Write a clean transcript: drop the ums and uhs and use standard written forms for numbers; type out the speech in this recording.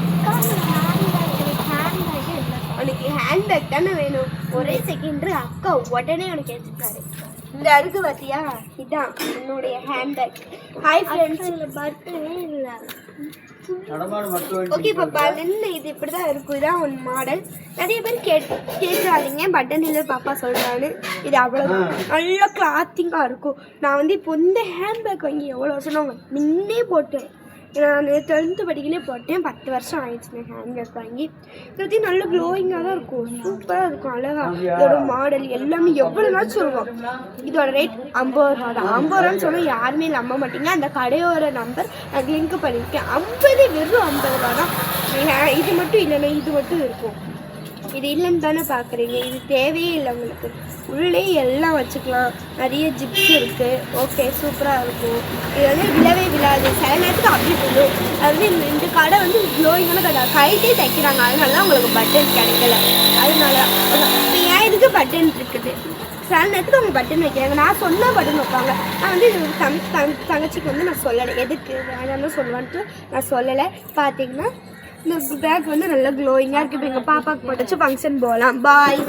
அக்கா உனக்கு ஹேண்ட்பேக் தானே வேணும்? ஒரே செகண்ட் அக்கா உடனே உனக்கு எடுத்துட்டாரு. இந்த அருக்கு பார்த்தியா, இதான் என்னுடைய ஹேண்ட்பேக். Hi friends. பட்டனே இல்லை. ஓகே பாப்பா, நின்று இது இப்படி தான் இருக்கும். இதான் ஒன் மாடல். நிறைய பேர் கேட்காதீங்க பட்டன் இல்லை பாப்பா சொல்கிறான்னு. இது அவ்வளோதான், நல்லா கிளாத்திங்காக இருக்கும். நான் வந்து இப்போ இந்த ஹேண்ட்பேக் வாங்கி எவ்வளோ வருஷம் முன்னே போட்டேன். நான் 12th படிக்கலே போட்டேன். 10 வருஷம் ஆயிடுச்சு நான் ஹேண்ட்பேக் வாங்கி. இது நல்ல க்ளோயிங்காக தான் இருக்கும், சூப்பராக இருக்கும், அழகாக. இதோட மாடல் எல்லாமே எவ்வளோனாச்சும் சொல்லுவோம். இதோட ரேட் 50 ரூபா தான். 50 ரூபான்னு சொன்னால் யாருமே நம்ப மாட்டீங்க. அந்த கடையோட நம்பர் நான் லிங்க் பண்ணியிருக்கேன். 50 வெறும் 50 ரூபா தான். இது மட்டும் இல்லைன்னா இது மட்டும் இருக்கும். இது இல்லைன்னு தானே பார்க்குறீங்க. இது தேவையே இல்லை உங்களுக்கு. உள்ளே எல்லாம் வச்சுக்கலாம். நிறைய ஜிப்ஸ் இருக்குது. ஓகே, சூப்பராக இருக்கும். இது வந்து விழவே விழாது. சில நேரத்துக்கு அப்படி விழும். அது வந்து இந்த கடை வந்து க்ளோயிங்கான கடை, கைட்டே தைக்கிறாங்க. அதனால தான் உங்களுக்கு பட்டன் கிடைக்கல. அதனால இப்போ ஏன் இதுக்கு பட்டன் இருக்குது. சில நேரத்துக்கு அவங்க பட்டன் வைக்கிறாங்க. நான் சொன்னால் பட்டன் வைப்பாங்க. நான் வந்து இது தங்கச்சிக்கு வந்து நான் சொல்லலை. எதுக்கு வேணான்னு சொல்லுவான்ட்டு நான் சொல்லலை. பார்த்தீங்கன்னா இந்த பேக் வந்து நல்லா க்ளோயிங்காக இருக்குது. இப்போ எங்கள் பாப்பாவுக்கு போட்டுச்சு ஃபங்க்ஷன் போகலாம். பாய்.